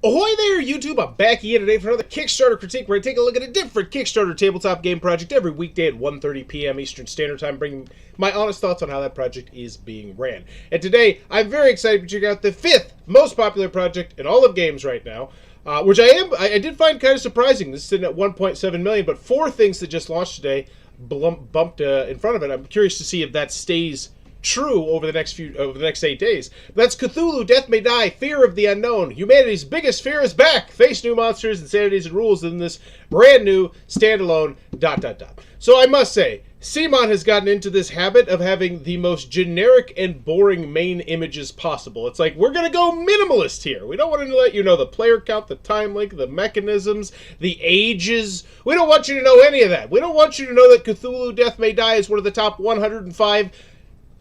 Ahoy there, YouTube! I'm back again today for another Kickstarter critique where I take a look at a different Kickstarter tabletop game project every weekday at 1:30 p.m. Eastern Standard Time, bringing my honest thoughts on how that project is being ran. And today, I'm very excited to check out the 5th most popular project in all of games right now, which I did find kind of surprising. This is sitting at 1.7 million, but 4 things that just launched today bumped in front of it. I'm curious to see if that stays true over the next 8 days. That's Cthulhu, Death May Die, Fear of the Unknown. Humanity's biggest fear is back. Face new monsters, insanities, and rules in this brand new standalone ... So I must say, CMON has gotten into this habit of having the most generic and boring main images possible. It's like, we're going to go minimalist here. We don't want to let you know the player count, the time link, the mechanisms, the ages. We don't want you to know any of that. We don't want you to know that Cthulhu, Death May Die is one of the top 105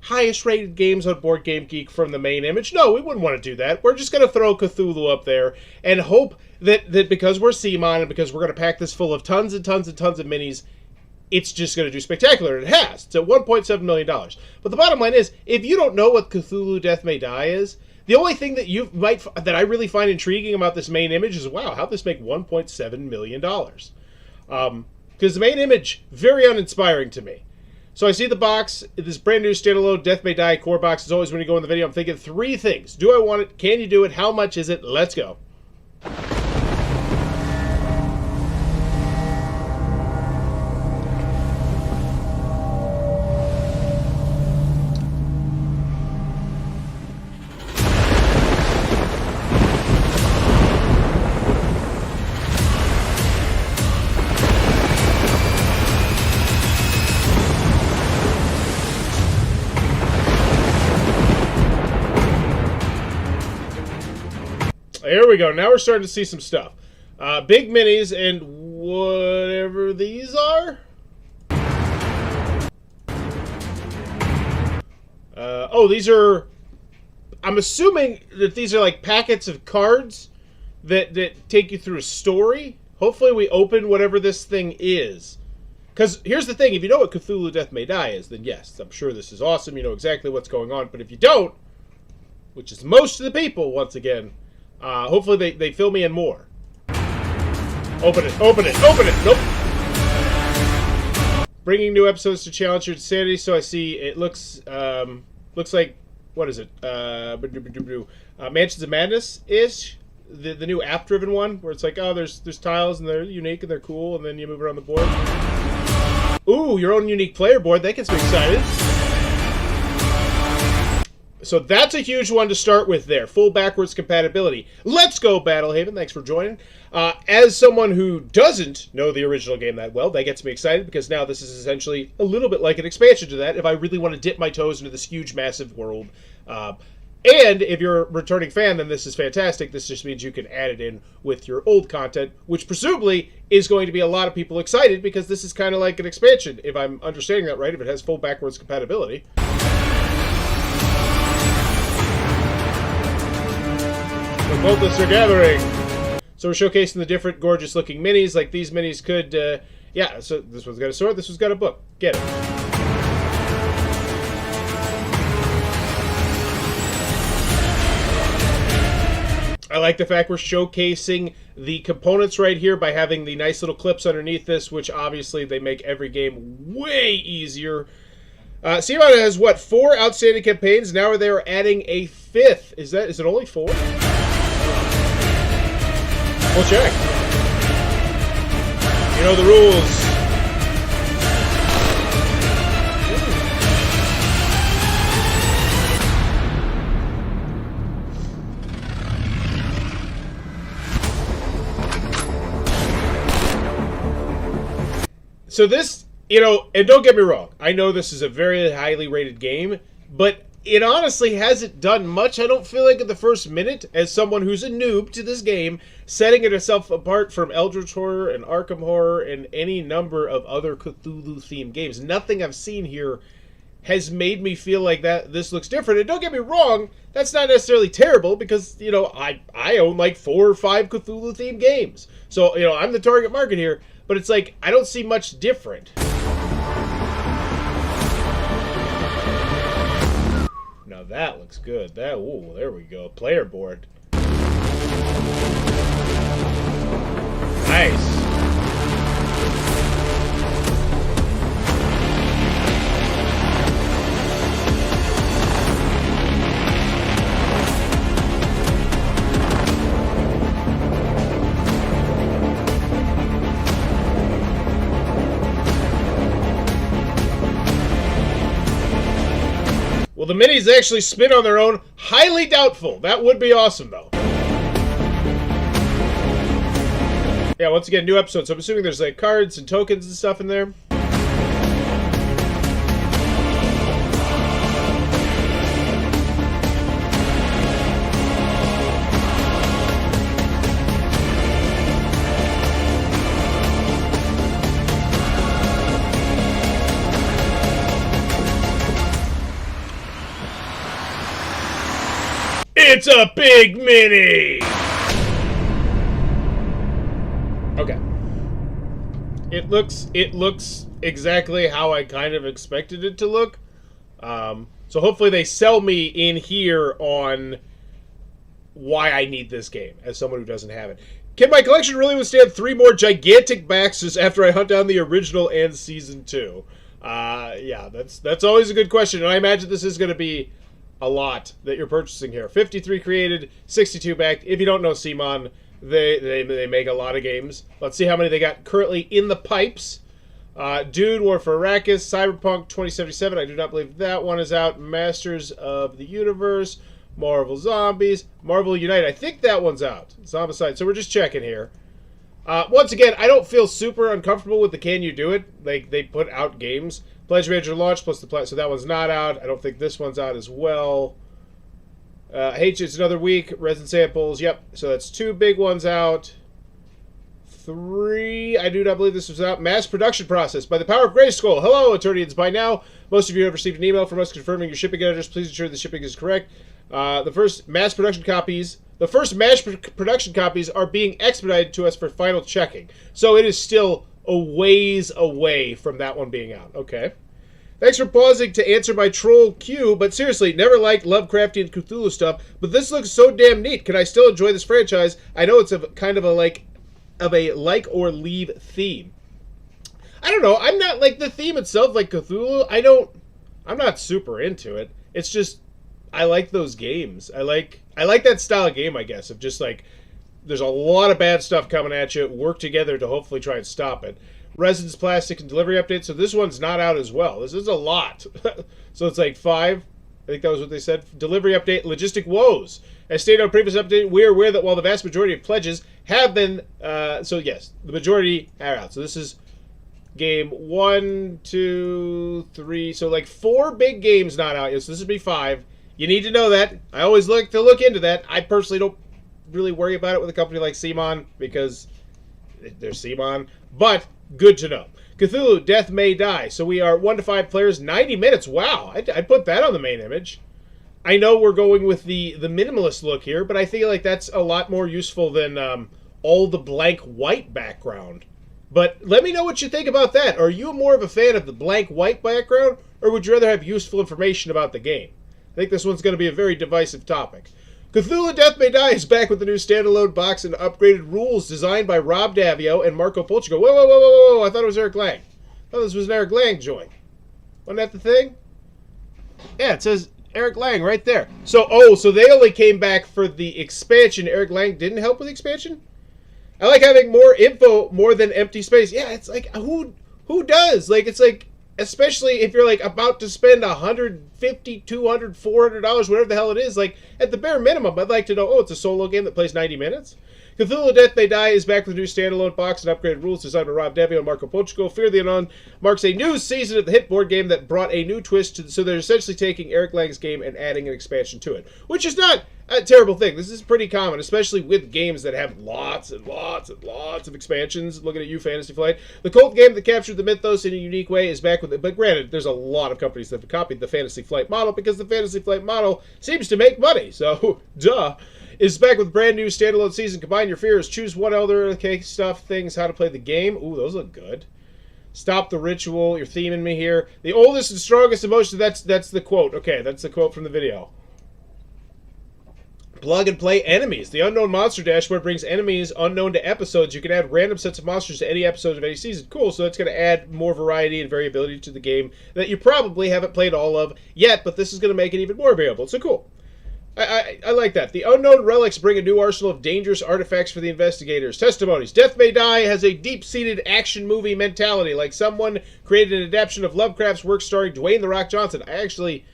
highest rated games on Board Game Geek from the main image. No, we wouldn't want to do that. We're just going to throw Cthulhu up there and hope that because we're CMON and because we're going to pack this full of tons and tons and tons of minis, it's just going to do spectacular. It has. It's at $1.7 million. But the bottom line is, if you don't know what Cthulhu Death May Die is, the only thing that I really find intriguing about this main image is, wow, how'd this make $1.7 million? Because the main image, very uninspiring to me. So I see the box, this brand new standalone Death May Die core box. As always, when you go in the video, I'm thinking 3 things. Do I want it? Can you do it? How much is it? Let's go. There we go. Now we're starting to see some stuff. Big minis and whatever these are. Oh, these are... I'm assuming that these are like packets of cards that take you through a story. Hopefully we open whatever this thing is. Because here's the thing. If you know what Cthulhu Death May Die is, then yes, I'm sure this is awesome. You know exactly what's going on. But if you don't, which is most of the people, once again... hopefully they fill me in more. Open it, open it, open it! Nope. Bringing new episodes to challenge your insanity. So I see it looks like, what is it? Mansions of Madness-ish? The new app-driven one, where it's like, oh, there's tiles and they're unique and they're cool, and then you move around the board. Ooh, your own unique player board. That gets me excited. So that's a huge one to start with there. Full backwards compatibility. Let's go, Battlehaven. Thanks for joining. As someone who doesn't know the original game that well, that gets me excited because now this is essentially a little bit like an expansion to that if I really want to dip my toes into this huge, massive world. And if you're a returning fan, then this is fantastic. This just means you can add it in with your old content, which presumably is going to be a lot of people excited because this is kind of like an expansion, if I'm understanding that right, if it has full backwards compatibility. The cultists are gathering. So we're showcasing the different gorgeous looking minis. Like these minis could, yeah, so this one's got a sword, this one's got a book. Get it. I like the fact we're showcasing the components right here by having the nice little clips underneath this, which obviously they make every game way easier. CMON has, what, 4 outstanding campaigns? Now they are adding a 5th. Is it only 4? We'll check. You know the rules. So this, you know, and don't get me wrong, I know this is a very highly rated game, but it honestly hasn't done much, I don't feel like, in the first minute, as someone who's a noob to this game, setting it itself apart from Eldritch Horror and Arkham Horror and any number of other Cthulhu-themed games. Nothing I've seen here has made me feel like that this looks different. And don't get me wrong, that's not necessarily terrible, because, you know, I own like 4 or 5 Cthulhu-themed games. So, you know, I'm the target market here, but it's like, I don't see much different. Now that looks good. That, ooh, there we go. Player board. Nice. Will the minis actually spin on their own? Highly doubtful. That would be awesome, though. Yeah, once again, new episode. So I'm assuming there's like cards and tokens and stuff in there. It's a big mini! Okay. It looks exactly how I kind of expected it to look. So hopefully they sell me in here on why I need this game, as someone who doesn't have it. Can my collection really withstand 3 more gigantic boxes after I hunt down the original and Season 2? Yeah, that's always a good question, and I imagine this is going to be a lot that you're purchasing here. 53 created, 62 backed. If you don't know Simon, they make a lot of games. Let's see how many they got currently in the pipes. Dune, War for Arrakis, Cyberpunk 2077. I do not believe that one is out. Masters of the Universe, Marvel Zombies, Marvel Unite. I think that one's out. Zombicide. So we're just checking here. Once again, I don't feel super uncomfortable with the Can You Do It? Like, they put out games. Pledge Manager launch plus the play. So that one's not out. I don't think this one's out as well. It's another week. Resin samples. Yep. So that's 2 big ones out. 3. I do not believe this was out. Mass production process by the power of Grayskull. Hello, Eternians. By now, most of you have received an email from us confirming your shipping address. Please ensure the shipping is correct. The first mass production copies are being expedited to us for final checking. So it is still a ways away from that one being out. Okay. Thanks for pausing to answer my troll queue, but seriously, never liked Lovecraftian Cthulhu stuff, but this looks so damn neat. Can I still enjoy this franchise? I know it's a kind of a like or leave theme. I don't know. I'm not like the theme itself, like Cthulhu. I'm not super into it. It's just I like those games. I like that style of game, I guess, of just like there's a lot of bad stuff coming at you. Work together to hopefully try and stop it. Resins, plastic, and delivery update. So this one's not out as well. This is a lot. So it's like 5. I think that was what they said. Delivery update, logistic woes. As stated on previous update, we are aware that while the vast majority of pledges have been, so yes, the majority are out. So this is game 1, 2, 3. So like 4 big games not out yet. So this would be 5. You need to know that. I always like to look into that. I personally don't really worry about it with a company like Simon because they're Simon. But good to know. Cthulhu, Death May Die. So we are 1 to 5 players, 90 minutes. Wow, I'd put that on the main image. I know we're going with the minimalist look here, but I feel like that's a lot more useful than all the blank white background. But let me know what you think about that. Are you more of a fan of the blank white background, or would you rather have useful information about the game? I think this one's going to be a very divisive topic. Cthulhu Death May Die is back with the new standalone box and upgraded rules designed by Rob Daviau and Marco Portugal. Whoa. I thought it was Eric Lang. I thought this was an Eric Lang joint. Wasn't that the thing? Yeah, it says Eric Lang right there. So they only came back for the expansion. Eric Lang didn't help with the expansion? I like having more info more than empty space. Yeah, it's like, who does? Like, it's like, especially if you're like about to spend $150, $200, $400, whatever the hell it is, like at the bare minimum, I'd like to know, it's a solo game that plays 90 minutes. Cthulhu Death May Die is back with a new standalone box and upgraded rules designed by Rob Daviau and Marco Portugal. Fear the Unknown marks a new season of the hit board game that brought a new twist to, so they're essentially taking Eric Lang's game and adding an expansion to it, which is not a terrible thing. This is pretty common, especially with games that have lots and lots and lots of expansions. Looking at you, Fantasy Flight. The cult game that captured the mythos in a unique way is back with it, but granted, there's a lot of companies that have copied the Fantasy Flight model because the Fantasy Flight model seems to make money, so duh. Is back with brand new standalone season. Combine your fears. Choose one elder cake stuff, things, how to play the game. Ooh, those look good. Stop the ritual. You're theming me here. The oldest and strongest emotion. That's the quote. Okay, that's the quote from the video. Plug and play enemies. The unknown monster dashboard brings enemies unknown to episodes. You can add random sets of monsters to any episode of any season. Cool, so that's going to add more variety and variability to the game that you probably haven't played all of yet, but this is going to make it even more variable. So cool. I like that. The unknown relics bring a new arsenal of dangerous artifacts for the investigators. Testimonies. Death May Die has a deep-seated action movie mentality, like someone created an adaptation of Lovecraft's work starring Dwayne "The Rock" Johnson. I actually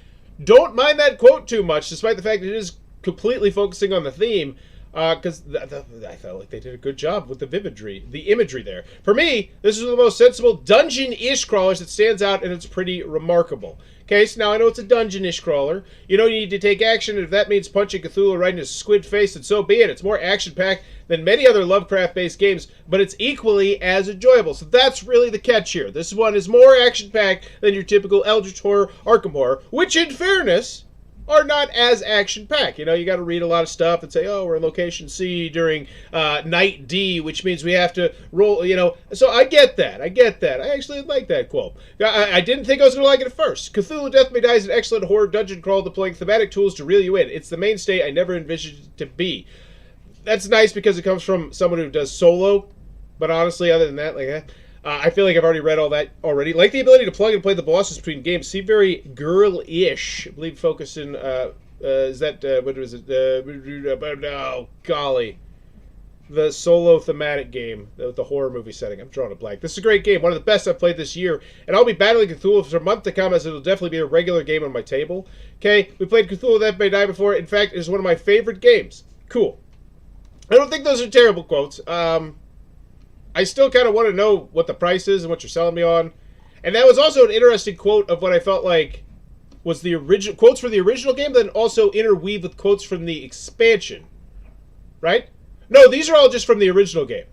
don't mind that quote too much, despite the fact that it is completely focusing on the theme, because I felt like they did a good job with the imagery there. For me, this is one of the most sensible dungeon-ish crawlers that stands out, and it's pretty remarkable. Okay, so now I know it's a dungeon-ish crawler. You don't need to take action, and if that means punching Cthulhu right in his squid face, then so be it. It's more action-packed than many other Lovecraft-based games, but it's equally as enjoyable. So that's really the catch here. This one is more action-packed than your typical Eldritch Horror, Arkham Horror, which, in fairness, are not as action-packed. You know, you got to read a lot of stuff and say, oh, we're in location C during night D, which means we have to roll, you know. So I get that. I actually like that quote. I didn't think I was going to like it at first. Cthulhu Death May Die is an excellent horror dungeon crawl deploying thematic tools to reel you in. It's the mainstay I never envisioned it to be. That's nice because it comes from someone who does solo, but honestly, other than that, like I feel like I've already read all that already. Like the ability to plug and play the bosses between games seem very girl-ish. I believe focusing, is that, what was it? Oh, golly. The solo thematic game with the horror movie setting. I'm drawing a blank. This is a great game. One of the best I've played this year. And I'll be battling Cthulhu for a month to come, as it'll definitely be a regular game on my table. Okay, we played Cthulhu Death May Die before. In fact, it's one of my favorite games. Cool. I don't think those are terrible quotes. I still kind of want to know what the price is and what you're selling me on. And that was also an interesting quote of what I felt like was the original quotes for the original game, but then also interweave with quotes from the expansion. Right? No, these are all just from the original game.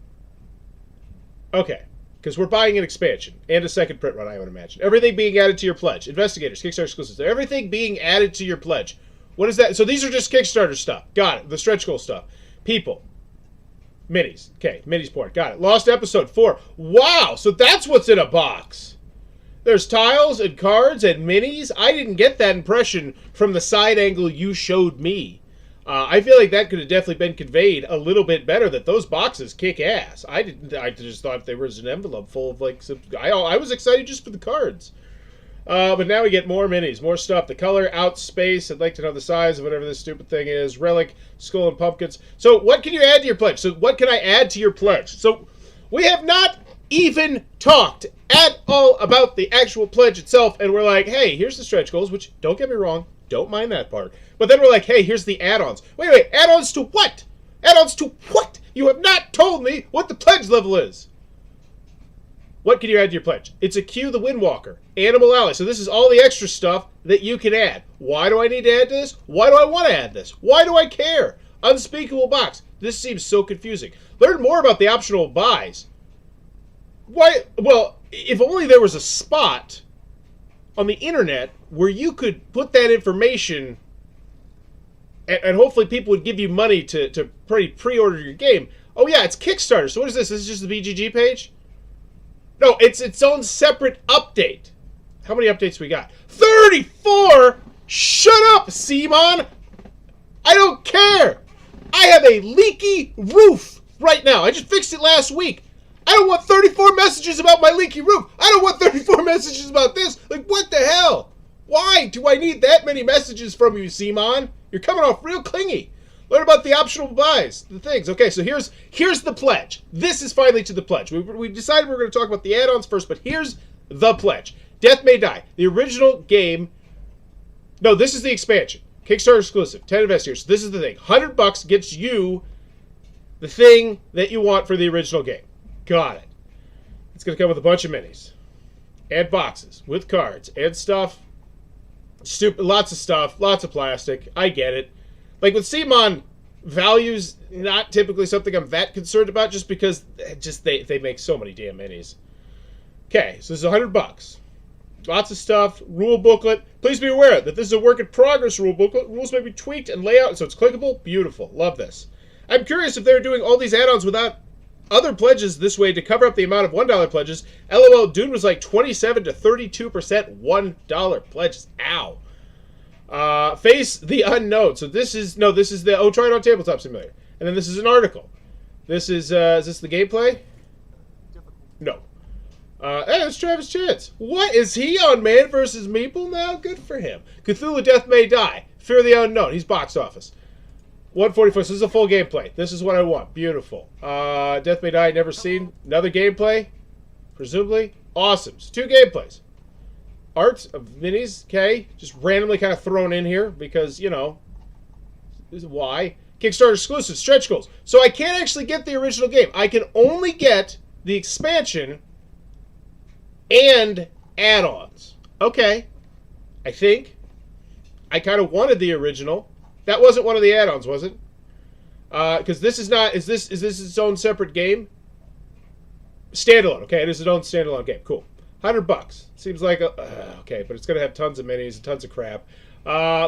Okay. Because we're buying an expansion and a second print run, I would imagine. Everything being added to your pledge. Investigators, Kickstarter exclusives. Everything being added to your pledge. What is that? So these are just Kickstarter stuff. Got it. The stretch goal stuff. People. Minis. Okay, minis port. Got it. Lost episode 4. Wow, so that's what's in a box. There's tiles and cards and minis. I didn't get that impression from the side angle you showed me. I feel like that could have definitely been conveyed a little bit better, that those boxes kick ass. I just thought there was an envelope full of, like, some, I was excited just for the cards. But now we get more minis, more stuff. The color, out, space. I'd like to know the size of whatever this stupid thing is. Relic, skull, and pumpkins. So what can you add to your pledge? So what can I add to your pledge? So we have not even talked at all about the actual pledge itself. And we're like, hey, here's the stretch goals, which, don't get me wrong, don't mind that part. But then we're like, hey, here's the add-ons. Wait, add-ons to what? Add-ons to what? You have not told me what the pledge level is. What can you add to your pledge? It's a Q the Windwalker. Animal Alley. So this is all the extra stuff that you can add. Why do I need to add to this? Why do I want to add this? Why do I care? Unspeakable box. This seems so confusing. Learn more about the optional buys. Why? Well, if only there was a spot on the internet where you could put that information and hopefully people would give you money to pre-order your game. Oh yeah, it's Kickstarter. So what is this? This is just the BGG page? No, it's its own separate update. How many updates we got? 34! Shut up, Simon! I don't care! I have a leaky roof right now. I just fixed it last week. I don't want 34 messages about my leaky roof. I don't want 34 messages about this. Like, what the hell? Why do I need that many messages from you, Simon? You're coming off real clingy. Learn about the optional buys, the things. Okay, so here's the pledge. This is finally to the pledge. We decided we were going to talk about the add-ons first, but here's the pledge. Death May Die. The original game. No, this is the expansion. Kickstarter exclusive. 10 investigators. So this is the thing. $100 gets you the thing that you want for the original game. Got it. It's going to come with a bunch of minis. And boxes with cards and stuff. Lots of stuff. Lots of plastic. I get it. Like with Simon, value's not typically something I'm that concerned about, just because they make so many damn minis. Okay, so this is $100. Lots of stuff. Rule booklet. Please be aware that this is a work in progress rule booklet. Rules may be tweaked and layout, so it's clickable. Beautiful. Love this. I'm curious if they're doing all these add-ons without other pledges this way to cover up the amount of $1 pledges. LOL, Dune was like 27 to 32% $1 pledges. Ow. Face the Unknown. So this is the try it on Tabletop Simulator. And then this is an article. This is this the gameplay? No. Hey, it's Travis Chance. What is he on Man vs. Meeple now? Good for him. Cthulhu Death May Die. Fear the Unknown. He's box office. 144. So this is a full gameplay. This is what I want. Beautiful. Death May Die. Never seen. Another gameplay. Presumably. Awesome. So 2 gameplays. Art of minis. Okay. Just randomly kind of thrown in here because, you know, this is why. Kickstarter exclusive. Stretch goals. So I can't actually get the original game. I can only get the expansion and add-ons. Okay. I think. I kind of wanted the original. That wasn't one of the add-ons, was it? Because this is not... Is this its own separate game? Standalone. Okay, it is its own standalone game. Cool. $100. Seems like a... okay, but it's going to have tons of minis and tons of crap.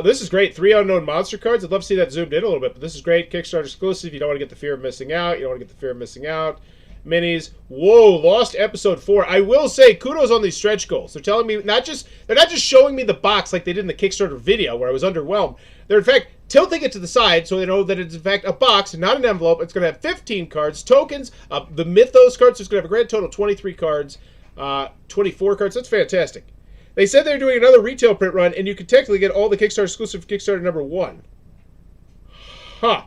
This is great. 3 unknown monster cards. I'd love to see that zoomed in a little bit, but this is great. Kickstarter exclusive. You don't want to get the fear of missing out. You don't want to get the fear of missing out. Minis. Whoa, Lost Episode 4. I will say, kudos on these stretch goals. They're telling me they're not just showing me the box like they did in the Kickstarter video where I was underwhelmed. They're in fact tilting it to the side so they know that it's in fact a box, not an envelope. It's going to have 15 cards, tokens, the Mythos cards. So it's going to have a grand total of 23 cards, 24 cards. That's fantastic. They said they're doing another retail print run, and you can technically get all the Kickstarter exclusive for Kickstarter number 1. Huh.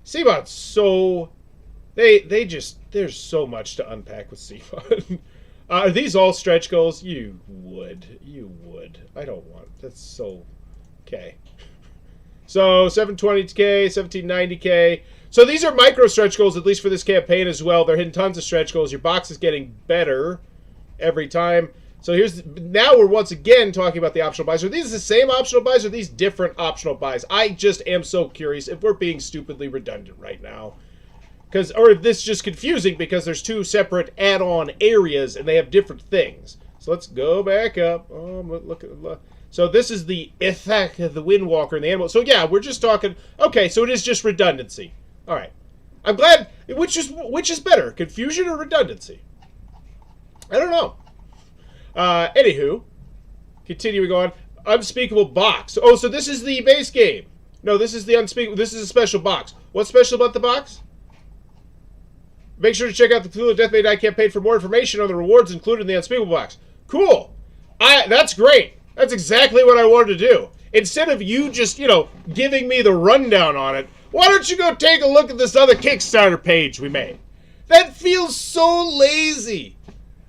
CBOT, so they just, there's so much to unpack with CBOT. Are these all stretch goals? You would. I don't want. That's so okay. So 720K, 1790K. So these are micro stretch goals, at least for this campaign as well. They're hitting tons of stretch goals. Your box is getting better every time. So now we're once again talking about the optional buys. Are these the same optional buys or are these different optional buys? I just am so curious if we're being stupidly redundant right now. Or if this is just confusing because there's 2 separate add-on areas and they have different things. So let's go back up. So this is the Ithak, the Windwalker, and the animal. So yeah, we're just talking. Okay, so it is just redundancy. All right, I'm glad. Which is better, confusion or redundancy? I don't know. Anywho, continuing on. Unspeakable box. Oh, so this is the base game. No, this is the unspeakable. This is a special box. What's special about the box? Make sure to check out the Cthulhu Death May Die campaign for more information on the rewards included in the Unspeakable box. Cool. That's great. That's exactly what I wanted to do. Instead of you just, giving me the rundown on it, why don't you go take a look at this other Kickstarter page we made? That feels so lazy.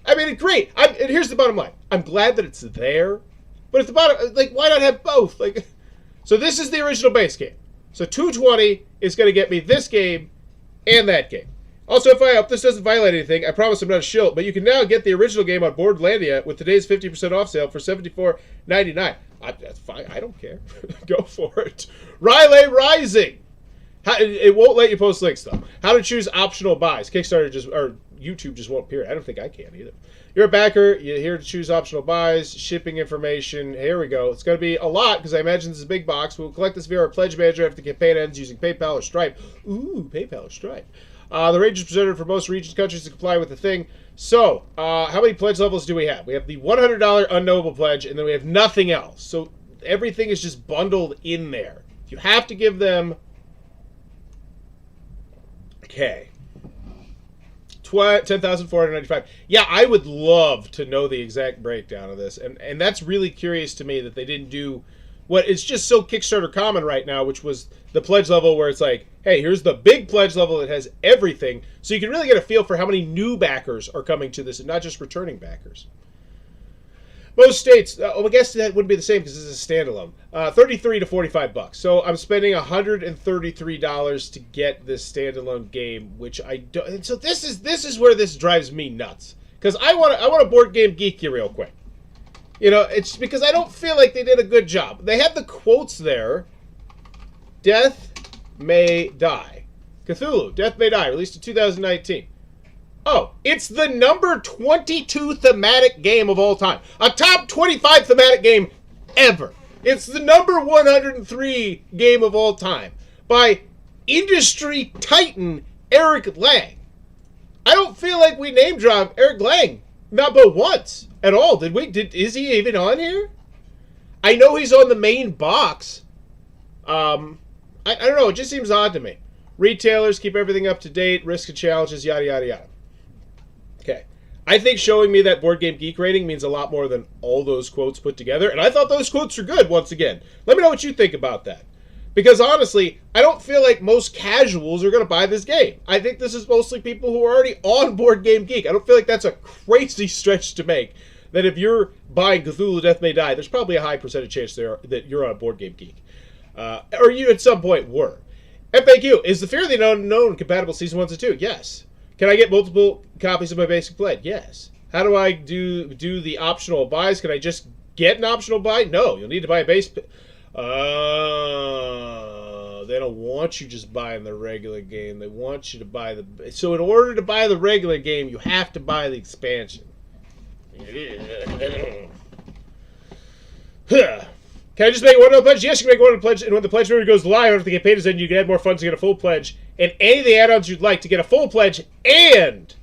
I mean, great. And here's the bottom line. I'm glad that it's there, but at the bottom, why not have both? So this is the original base game. So $220 is going to get me this game and that game. Also, if I hope this doesn't violate anything, I promise I'm not a shill, but you can now get the original game on Boardlandia with today's 50% off sale for $74.99. That's fine. I don't care. Go for it. Riley Rising. It won't let you post links, though. How to choose optional buys. Kickstarter or YouTube just won't appear. I don't think I can either. You're a backer. You're here to choose optional buys. Shipping information. Here we go. It's going to be a lot because I imagine this is a big box. We'll collect this via our pledge manager after the campaign ends using PayPal or Stripe. Ooh, PayPal or Stripe. The range is presented for most regions, countries to comply with the thing. So, how many pledge levels do we have? We have the $100 unknowable pledge, and then we have nothing else. So, everything is just bundled in there. You have to give them... Okay. $10,495. Yeah, I would love to know the exact breakdown of this. And that's really curious to me that they didn't do what is just so Kickstarter common right now, which was the pledge level where it's like, hey, here's the big pledge level that has everything. So you can really get a feel for how many new backers are coming to this and not just returning backers. Most states, I guess that wouldn't be the same because this is a standalone. 33 to 45 bucks. So I'm spending $133 to get this standalone game, which I don't. And so this is where this drives me nuts because I want to board game geek you real quick. It's because I don't feel like they did a good job. They had the quotes there. Death May Die. Cthulhu, Death May Die, released in 2019. Oh, it's the number 22 thematic game of all time. A top 25 thematic game ever. It's the number 103 game of all time by industry titan Eric Lang. I don't feel like we name dropped Eric Lang, not but once at all. Did we? Is he even on here? I know he's on the main box. I don't know. It just seems odd to me. Retailers keep everything up to date. Risk and challenges, yada, yada, yada. Okay. I think showing me that Board Game Geek rating means a lot more than all those quotes put together. And I thought those quotes were good, once again. Let me know what you think about that. Because honestly, I don't feel like most casuals are going to buy this game. I think this is mostly people who are already on Board Game Geek. I don't feel like that's a crazy stretch to make. That if you're buying Cthulhu Death May Die, there's probably a high percentage chance that you're on Board Game Geek. Or you at some point were. FAQ, is the Fear of the Unknown compatible Season 1 to 2? Yes. Can I get multiple copies of my basic blade? Yes. How do I do the optional buys? Can I just get an optional buy? No. You'll need to buy a base... they don't want you just buying the regular game. They want you to buy the... So in order to buy the regular game, you have to buy the expansion. Can I just make one pledge? Yes, you can make one pledge, and when the pledge period goes live after the campaign is ended, you can add more funds to get a full pledge, and any of the add-ons you'd like to get a full pledge, and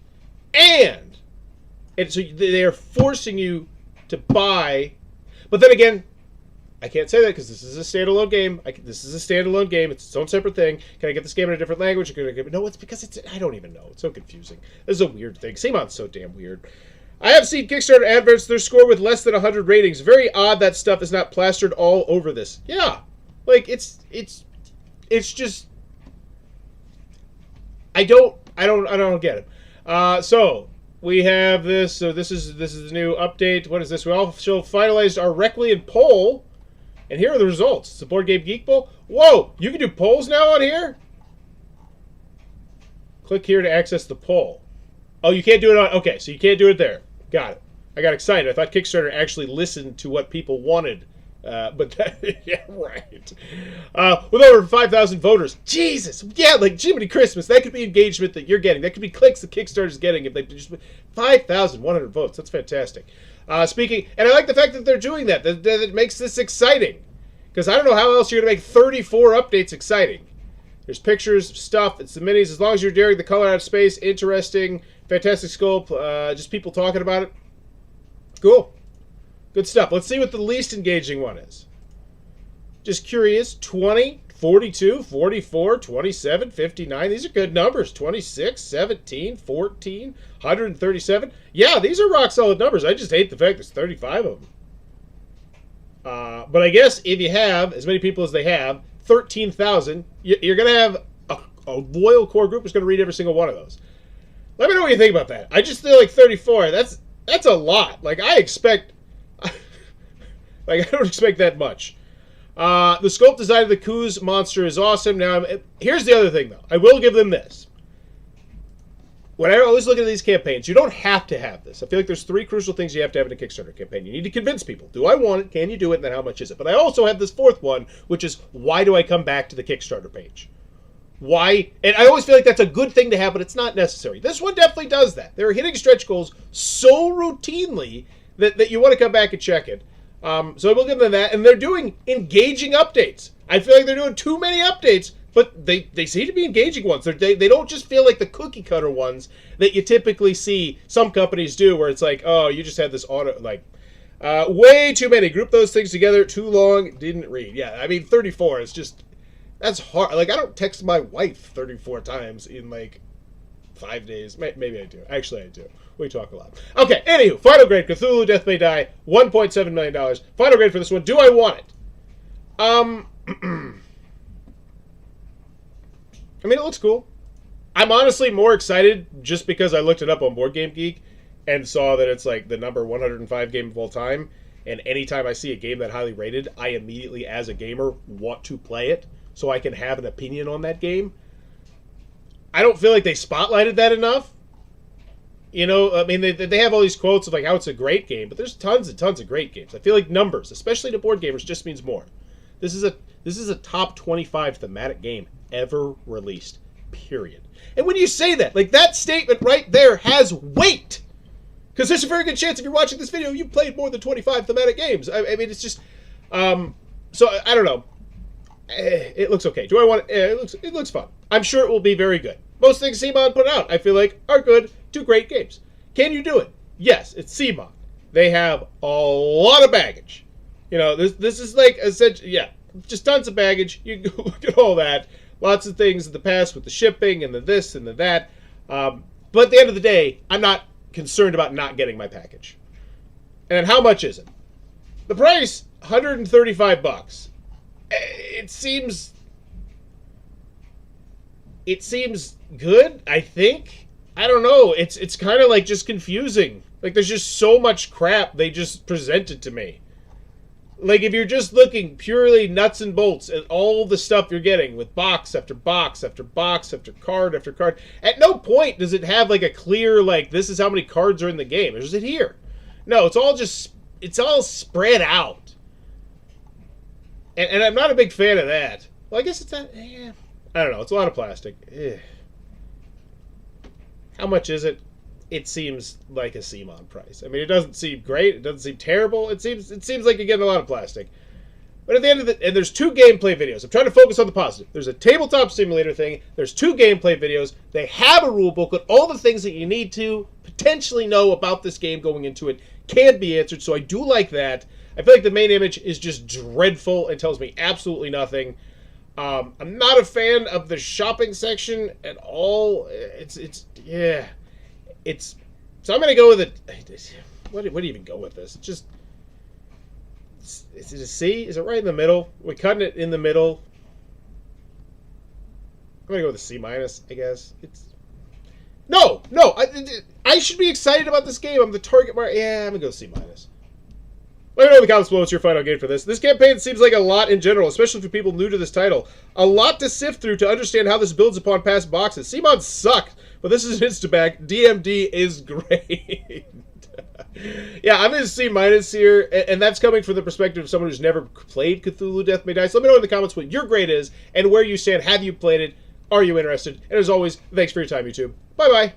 so they are forcing you to buy. But then again, I can't say that because this is a standalone game. This is a standalone game. It's its own separate thing. Can I get this game in a different language? No, it's because I don't even know. It's so confusing. This is a weird thing. CMON's so damn weird. I have seen Kickstarter adverts, their score with less than 100 ratings. Very odd that stuff is not plastered all over this. Yeah. Like, it's just... I don't get it. So, we have this. So, this is the new update. What is this? We also finalized our Requiem poll. And here are the results. It's a Board Game Geek poll. Whoa! You can do polls now on here? Click here to access the poll. Oh, you can't do it on... Okay, so you can't do it there. Got it. I got excited. I thought Kickstarter actually listened to what people wanted. But yeah, right. With over 5,000 voters. Jesus! Yeah, like Jiminy Christmas. That could be engagement that you're getting. That could be clicks that Kickstarter's getting if they just... 5,100 votes. That's fantastic. Speaking... And I like the fact that they're doing that. That makes this exciting. Because I don't know how else you're going to make 34 updates exciting. There's pictures, stuff. It's the minis. As long as you're daring the color out of space. Interesting. Fantastic scope. Just people talking about it. Cool. Good stuff. Let's see what the least engaging one is. Just curious. 20, 42, 44, 27, 59. These are good numbers. 26, 17, 14, 137. Yeah, these are rock solid numbers. I just hate the fact there's 35 of them. But I guess if you have as many people as they have, 13,000, you're going to have a loyal core group who's going to read every single one of those. Let me know what you think about that. I just feel like 34, that's a lot. Like, I expect... like, I don't expect that much. The scope design of the Coos monster is awesome. Now, here's the other thing, though. I will give them this. When I always look at these campaigns, you don't have to have this. I feel like there's 3 crucial things you have to have in a Kickstarter campaign. You need to convince people. Do I want it? Can you do it? And then how much is it? But I also have this 4th one, which is, why do I come back to the Kickstarter page? Why? And I always feel like that's a good thing to have, but it's not necessary. This one definitely does that. They're hitting stretch goals so routinely that you want to come back and check it. So I will give them that. And they're doing engaging updates. I feel like they're doing too many updates, but they seem to be engaging ones. They don't just feel like the cookie cutter ones that you typically see some companies do, where it's like, oh, you just had this auto, like, way too many. Group those things together, too long, didn't read. Yeah, I mean, 34 is just... That's hard. Like, I don't text my wife 34 times in, like, 5 days. Maybe I do. Actually, I do. We talk a lot. Okay, anywho. Final grade. Cthulhu Death May Die. $1.7 million. Final grade for this one. Do I want it? I mean, it looks cool. I'm honestly more excited just because I looked it up on Board Game Geek and saw that it's, like, the number 105 game of all time. And anytime I see a game that highly rated, I immediately, as a gamer, want to play it, so I can have an opinion on that game. I don't feel like they spotlighted that enough. You know, I mean, they have all these quotes of, like, how it's a great game, but there's tons and tons of great games. I feel like numbers, especially to board gamers, just means more. This is a top 25 thematic game ever released, period. And when you say that, like, that statement right there has weight. Because there's a very good chance if you're watching this video, you've played more than 25 thematic games. I mean, it's just... so, I don't know. It looks okay. Do I want it? It looks fun. I'm sure it will be very good. Most things CMON put out, I feel like, are good. 2 great games. Can you do it? Yes, it's CMON. They have a lot of baggage. You know, this is like essentially, yeah, just tons of baggage. You can go look at all that. Lots of things in the past with the shipping and the this and the that. But at the end of the day, I'm not concerned about not getting my package. And how much is it? The price, $135. It seems good, I think. I don't know. It's kind of like just confusing. Like there's just so much crap they just presented to me. Like if you're just looking purely nuts and bolts at all the stuff you're getting with box after box after box after card, at no point does it have like a clear, like, this is how many cards are in the game. Or is it here? No, it's all spread out. And I'm not a big fan of that. Well, I guess it's not, I don't know. It's a lot of plastic. How much is it? It seems like a CMON price. I mean, it doesn't seem great. It doesn't seem terrible. It seems like you're getting a lot of plastic. But at the end of and there's 2 gameplay videos. I'm trying to focus on the positive. There's a tabletop simulator thing. There's 2 gameplay videos. They have a rule book with all the things that you need to potentially know about this game going into it can be answered. So I do like that. I feel like the main image is just dreadful and tells me absolutely nothing. I'm not a fan of the shopping section at all. So I'm going to go with it. What do you even go with this? Is it a C? Is it right in the middle? We're cutting it in the middle. I'm going to go with a C-, I guess. No. I should be excited about this game. I'm the target market. Yeah, I'm going to go C-. Let me know in the comments below what's your final grade for this. This campaign seems like a lot in general, especially for people new to this title. A lot to sift through to understand how this builds upon past boxes. CMON sucked, but this is an Instabag. DMD is great. Yeah, I'm in C- here, and that's coming from the perspective of someone who's never played Cthulhu Death May Die. So let me know in the comments what your grade is and where you stand. Have you played it? Are you interested? And as always, thanks for your time, YouTube. Bye-bye.